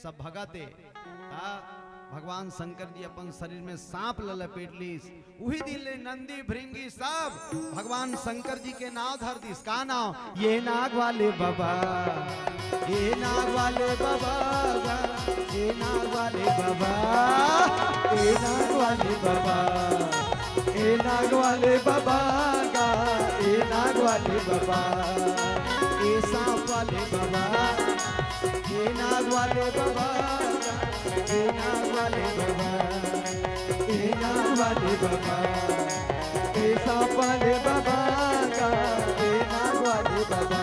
सब भगते भगवान शंकर जी अपन शरीर में सांप लपेट लीस वही दिन ले नंदी भृंगी सब भगवान शंकर जी के नाव धर दिस का नाव ये नाग वाले बाबा ये नाग वाले बाबा ये नाग वाले बाबा ये नाग वाले बाबा ये नाग वाले बाबा ये नाग वाले बाबा ये ये सांप वाले बाबा, ये नाग वाले बाबा, ये नाग वाले बाबा, ये नाग वाले बाबा, ये सांप वाले बाबा का, ये नाग वाले बाबा।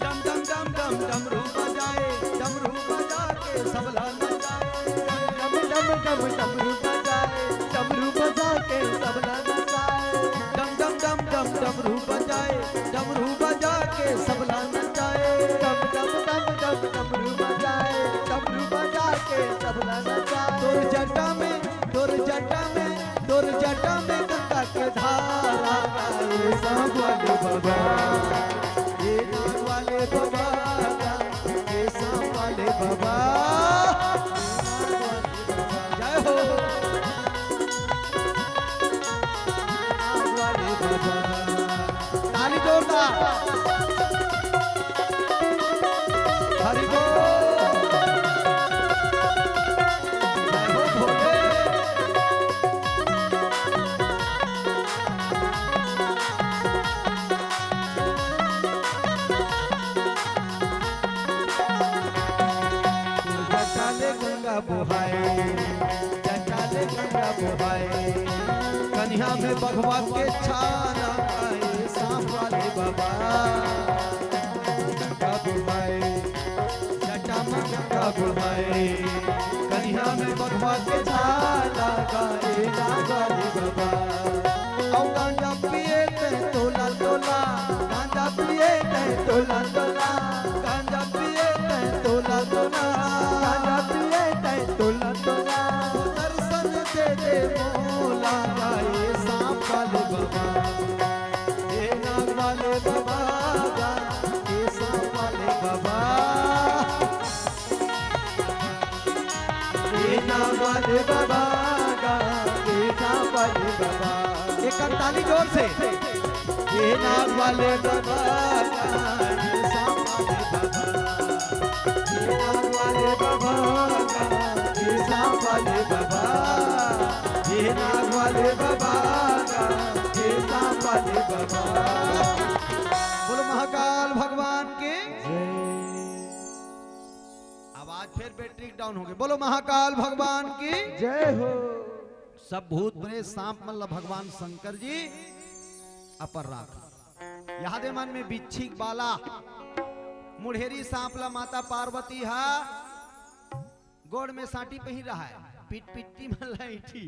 डम डम डम डम डमरू बजाए, डमरू बजा के सबला नचाए, डम डम डम डमरू बजाए, डमरू बजा के सबला नचाए। डम डम डम डम डमरू बजाए, डमरू बजा के सबला नचाए। डम डम डम डम डमरू बजाए, डमरू बजा के सबला नचाए। तोर जटा में, तोर जटा में, तोर जटा में गंगा के धारा। ये सांप वाले बाबा, ये नाग वाले बाबा, ये सांप वाले बाबा। जय हो नाग वाले बाबा। ताली जोरदार। हरि बोल। जय हो भोले। जटाले गंगा बुहाए, जटाले गंगा बुहाए, कन्या में भगवा के छाना आए सांप वाले बाबा। गंगा बुहाए, जटा में गंगा बुहाए, कन्या में भगवा के छाना गाए नाग वाले बाबा। औ गांजा पिए ते तोला तोला, गांजा पिए ते तोला तोला, गांजा पिए ते तोला तोला, गांजा पिए ते तोला तोला। दर्शन दे दे मोला गाए सांप वाले बाबा, ये नाग वाले बाबा, ये सांप वाले बाबा, ये नाग वाले बाबा, ये सांप वाले बाबा। एक ताली जोर से। ये नाग वाले बाबा, ये सांप वाले बाबा, ये नाग वाले बाबा, ये सांप वाले बाबा, ये नाग वाले बाबा, ये सांप वाले बाबा। बोलो महाकाल भगवान के। आवाज फिर बैटरी डाउन हो गई। बोलो महाकाल भगवान की। जय हो। सब भूत प्रेत सांप मल्ल भगवान शंकर जी अपर राख। यादे मन में बिच्छिक बाला मुढ़ेरी सांपला माता पार्वती हा गोड़ में साटी पही रहा है, पिट पिट्टी मल्लाइठी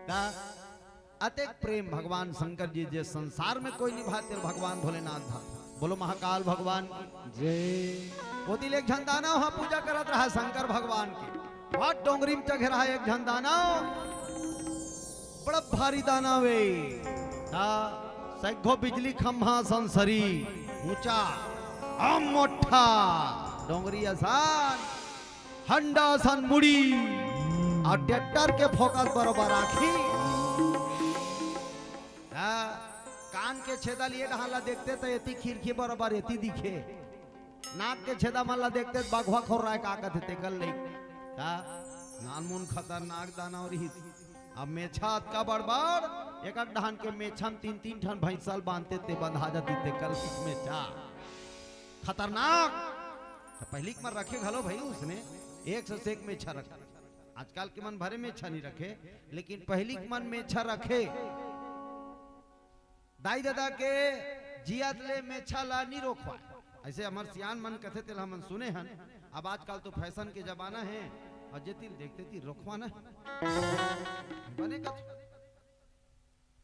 का अतेक प्रेम भगवान शंकर जी जे संसार में कोई निभाते भगवान भोलेनाथ था। बोलो महाकाल भगवान की। जय। वो दिल एक झंदाना वहां पूजा करत रहा शंकर भगवान की। बहुत डोंगरी में चघ रहा है एक झंदाना, बड़ा भारी दाना वे, सैघो बिजली खंभा संसरी ऊंचा हम मोठा डोंगरी आसान हंडा सन मुड़ी और ट्रैक्टर के फोकस बरोबर आखी। कान के छेदा लिए ढाला देखते तो एती खिड़की बरोबर एती दिखे, नाक के छेदा माला देखते बाघवा खोर रहा है का कहते कल नहीं नानमुन खतरनाक दाना और ही। अब मेछा का बड़बड़ एक ढान के मेछा में तीन तीन ठन भैंसल बांधते ते बंधा जाती ते कल मेछा खतरनाक। तो पहली मर रखे घलो भाई उसने एक से एक मेछा रखा। आजकल के मन भरे मेछा नहीं रखे, लेकिन पहली मन मेछा रखे। दाई दादा के जियात ले मेछा ला नहीं रोकवा। ऐसे हमार सियान मन कथे तेल हम सुने हन। अब आजकल तो फैशन के जमाना है और जेती देखते थी रोकवाना बने कथ।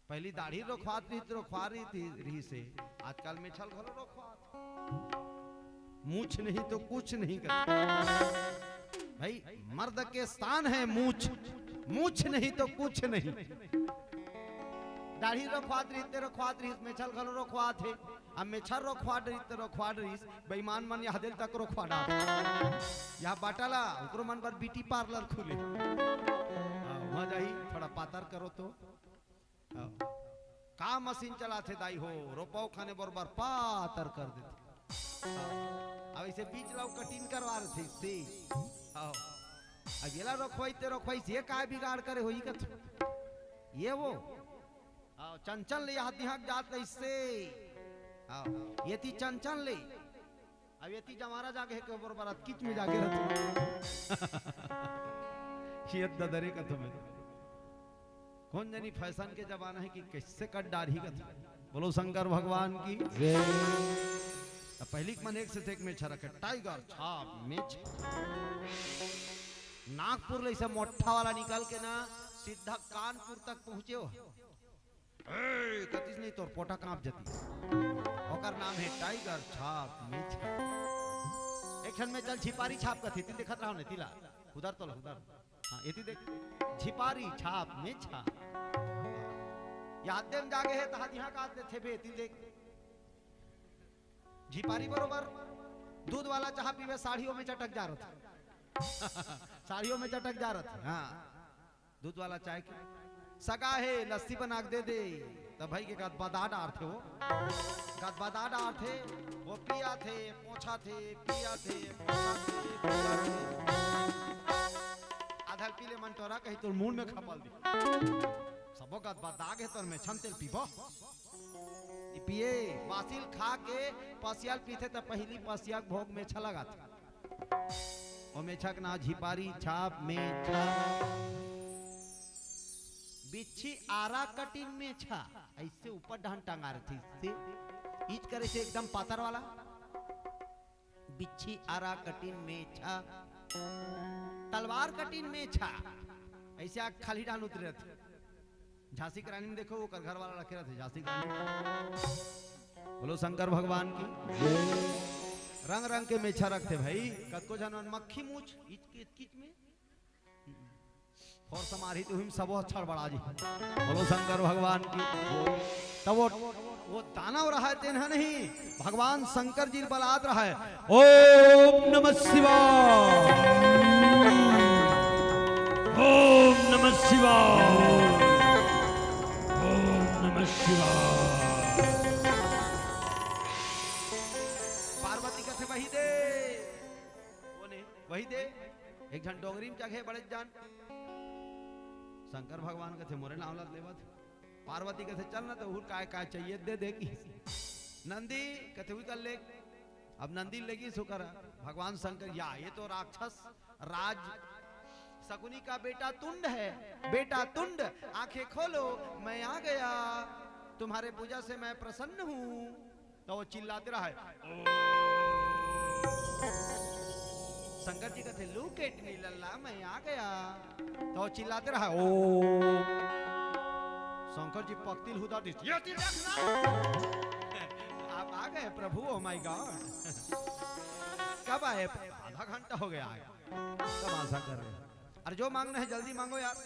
पहली दाढ़ी रोकवात रही तो रोकवा रही थी रही से, आजकल मेछल घलो रोकवात। मूछ नहीं तो कुछ नहीं करते भाई। मर्द के स्थान है मूछ, मूछ नहीं तो कुछ नहीं। दाढ़ी रोकवात रही मेछल घलो रोकवात है। अब मेछर रोकवाट रही तो रोकवाट रही बेईमान मन या दिल तक रोकवा डाल या बाटाला उकरो मन पर ब्यूटी पार्लर खुले वहां जाई थोड़ा पातर करो तो का मशीन चलाते दाई हो रोपाओ खाने बरोबर पातर कर देते। अब ऐसे बीच लाओ कटिंग करवा रहे थे से अगेला रोकवाई से का बिगाड़ करे होई का ये वो चंचल ले हाथ दिहाक जात इससे हाँ ये थी चंचन ले अब ये थी जमारा जाके के ऊपर बरात किच में जाके रहते ये ददरे का तुम्हें कौन जानी फैशन के जमाना है कि कैसे कट डारी का था बोलो शंकर भगवान की तो पहली मन एक से एक में रखे टाइगर छाप मेच नागपुर ले से मोटा वाला निकाल के ना सीधा कानपुर तक पहुंचे हो कतिस नहीं तो पोटा कांप जाती ओकर नाम है टाइगर छाप मेच एक क्षण में चल झिपारी छाप का थी देखत रहो ने तिला उधर तो उधर हाँ ये देख झिपारी छाप में छाप याद देम जागे है तहां यहां का थे बे ती देख झिपारी बरोबर दूध वाला चाह पीवे साड़ियों में चटक जा रहा था साड़ियों में चटक जा रहा था हाँ दूध वाला चाय के सगा है लस्सी बना के दे तब भाई के गात बदा डार थे वो गात बदा डार थे वो पिया थे पोछा थे पिया थे पोछा थे पिया थे आधल पीले मन तोरा कहीं तोर मुंह में खपल दी सबो गात बदा के तोर में छन तेल पीबो पिए वासिल खा के पसियाल पीते तो पहली पसिया भोग में छा लगा था ओ में छक ना झिपारी छाप में छा बिच्छी आरा कटिन में छा ऐसे ऊपर ढान टंगा रही थी से ईच करे से एकदम पातर वाला बिच्छी आरा कटिन में छा तलवार कटिन में छा ऐसे आग खाली ढान उतरे थे झांसी की रानी में देखो वो घर वाला रखे रहते झांसी की रानी बोलो शंकर भगवान की रंग रंग के मेछा रखते भाई कद को जानवर मक्खी मूछ कीच में और समारी तो हम सबो अच्छा बड़ा जी बोलो शंकर भगवान की तब वो दानव रहा है तेना नहीं भगवान शंकर जी बलाद रहा है ओम नमः शिवाय ओम नमः शिवाय ओम नमः शिवाय पार्वती कथे वही दे वही दे एक घंट डोंगरी में जगह बड़े जान शंकर भगवान कथे मोरे नाम लेवत पार्वती कथे चलना तो हुर काय काय चाहिए दे दे की नंदी कथे हुई कर ले अब नंदी लेगी सुकर भगवान शंकर या ये तो राक्षस राज शकुनी का बेटा तुंड है बेटा तुंड आंखें खोलो मैं आ गया तुम्हारे पूजा से मैं प्रसन्न हूं तो वो चिल्लाते रहा है शंकर जी कहते लुक एट मी लल्ला मैं आ गया तो चिल्लाते रहा ओ शंकर जी पक्तिल हुदा दिस आप आ गए प्रभु ओ माय गॉड कब आए आधा घंटा हो गया कब आशा कर रहे अरे जो मांगना है जल्दी मांगो यार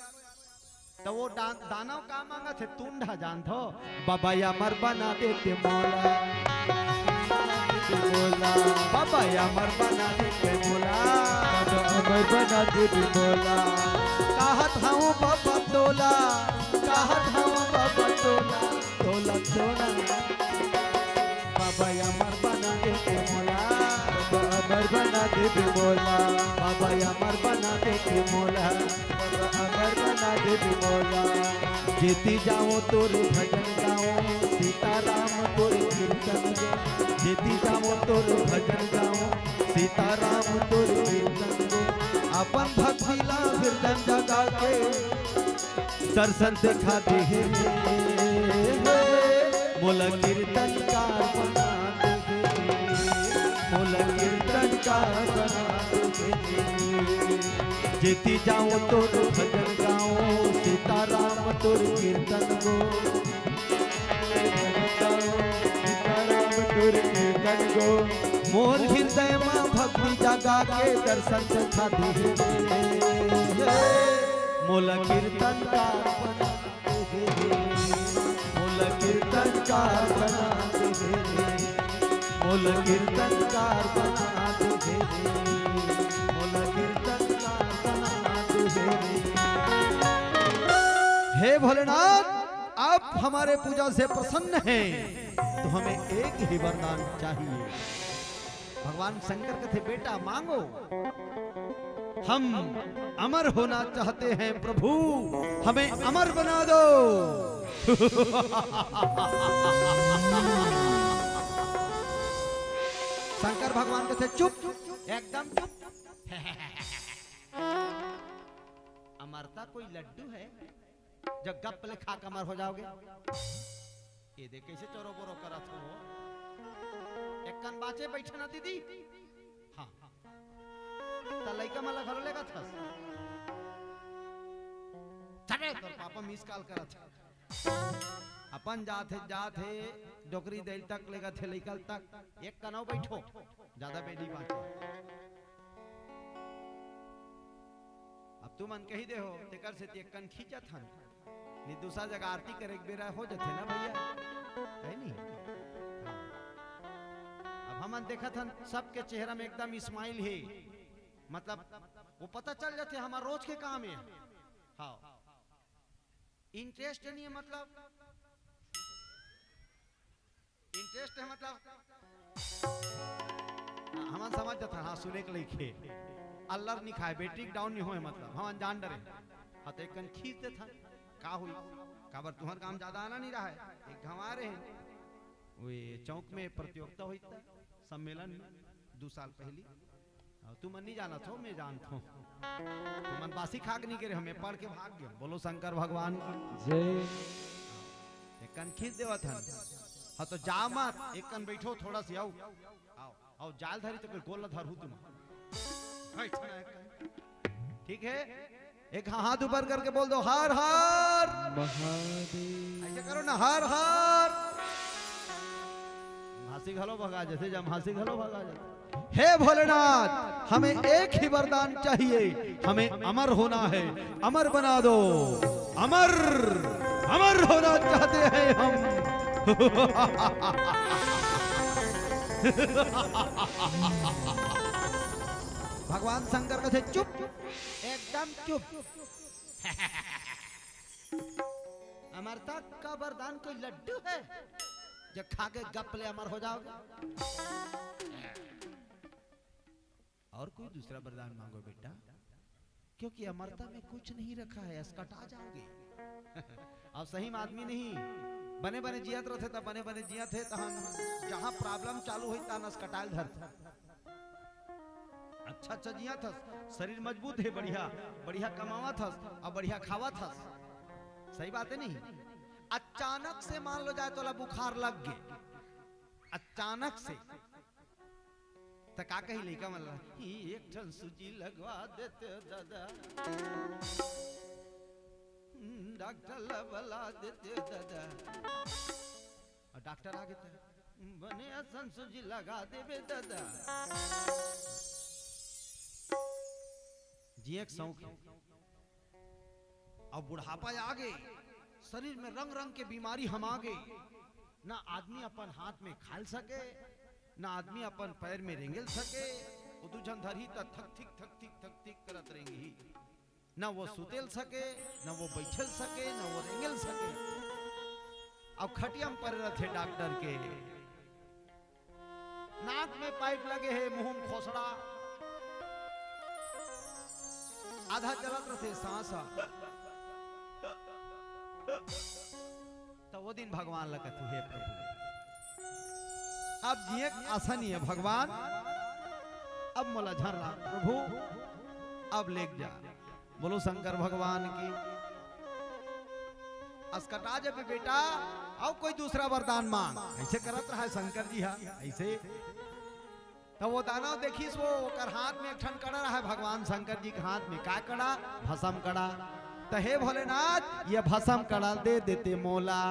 तो वो दानव का मांगा थे तुंडा जान थो बाबा या मर बना देते मौला बाबा या मर बना देते मौला अमर बना देते मौला कहत हूँ बाबा तोला कहत हूँ बाबा तोला तोला तोला बाबा या मर बना देते मौला अमर बना देते मौला बाबा या मर बना देते मौला अमर बना देते मौला जेती जाऊं तोर भजन गाऊं सीताराम तोर कीर्तन गाऊं जेती जाऊं तोर भजन गाऊं सीताराम तोर कीर्तन गाऊं अपन भक्ति ला कीर्तन जगा के दर्शन दिखा दे मोला कीर्तन का बना दे मोला कीर्तन का बना दे जेती जाऊं तोर भजन गाऊं सीताराम तोर कीर्तन गो सीताराम तोर कीर्तन गो मोर हृदय में भक्ति जगा के दर्शन दिखा दे मोला कीर्तन का बना दे मोला कीर्तन का बना दे मोला कीर्तन का बना दे मोला कीर्तन का बना दे हे भोलेनाथ आप हमारे पूजा से प्रसन्न हैं तो हमें एक ही वरदान चाहिए भगवान शंकर कहते बेटा मांगो हम अमर होना चाहते हैं प्रभु हमें अमर बना दो शंकर भगवान कहते चुप एकदम चुप। अमरता कोई लड्डू है जो गप ले खा कमर हो जाओगे? ये देख कैसे चोरो बोरो करत हो। एक कन बाचे बैठे ना दीदी। हाँ ता लइका मला घर लेगा था चले तोर पापा मिस कॉल करत अपन जाथे डोकरी देल तक लेगा थे लइका तक एक कनौ बैठो ज्यादा बेडी बाचे। अब तू मन कही दे हो तेकर से एक कन खींचत हन नि दूसरा जगह आरती करे एक बेरा हो जाथे ना भैया है नी। अब हमन देखत हन सबके चेहरा में एकदम स्माइल है मतलब वो पता चल जाते हमार रोज के काम है। हाँ इंटरेस्ट नहीं है मतलब इंटरेस्ट है मतलब हमन समझ जाता हाँ सुने के लिखे अल्लर नहीं खाए बैटरी डाउन नहीं होए मतलब हम जान डरे। हाँ तो एक खींच दे था का हुई काबर तुम्हार काम ज्यादा आना नहीं रहा है एक घमा रहे हैं वे चौक में प्रतियोगिता हुई था सम्मेलन में 2 साल पहले। तू मन नहीं जाना थो मैं जानता हूँ तू मन बासी खाक नहीं करे हमें पढ़ के भाग गए। बोलो शंकर भगवान की जय। एक कन खींच देवा था। हाँ तो जा मत एक कन बैठो थोड़ा सी आओ आओ आओ जाल धरी तो कोई गोला धर हूँ तुम ठीक है। एक हाथ ऊपर करके बोल दो हर हर महादेव। ऐसे करो ना हर हर हासी घलो भगा जैसे जब हासी घलो भगा जाते। हे भोलेनाथ हमें एक ही वरदान चाहिए हमें अमर होना है अमर बना दो अमर अमर होना चाहते हैं हम। भगवान शंकर कहते चुप एकदम चुप। अमरता का वरदान कोई लड्डू है जो खा के गप ले अमर हो जाओगे? और कोई दूसरा वरदान मांगो बेटा क्योंकि अमरता में कुछ नहीं रखा है अस्कटा जाओगे। अब सही में आदमी नहीं बने बने जियत रहे तो बने बने जियत है तो हम जहां प्रॉब्लम चालू हुई ता अस्कटाल धर अच्छा अच्छा जिया था शरीर मजबूत है बढ़िया बढ़िया कमावा था और बढ़िया खावा था। सही बात है नहीं? अचानक से मान लो जाए तो बुखार लग गए अचानक से तो का कही लइका मन एक ठन सूजी लगवा देते दादा डॉक्टर लबला देते दादा और डॉक्टर आगे तो बने असन सूजी लगा देबे दादा। जी एक शौक है अब बुढ़ापा आ गए शरीर में रंग रंग के बीमारी हम आ गए ना आदमी अपन हाथ में खाल सके ना आदमी अपन पैर में रेंगल सके वो दूजन धरी तो थक थिक करत रहेंगी ना वो सुतेल सके ना वो बैठल सके ना वो रेंगल सके। अब खटियम पर रहे डॉक्टर के नाक में पाइप लगे है मुंह में खोसड़ा आधा चलत रहे सांस तो वो दिन भगवान लगत है प्रभु अब जिए आसान ही है भगवान अब मोला झर रहा प्रभु अब लेक जा। बोलो शंकर भगवान की अस्कटा जब बेटा अब कोई दूसरा वरदान मांग ऐसे करत रहा है शंकर जी। हाँ ऐसे तो वो दानव देखिस वो कर हाथ में एक ठन कड़ा रहा है भगवान शंकर जी के हाथ में का कड़ा भस्म कड़ा तो हे भोलेनाथ ये भस्म कड़ा दे देते मोला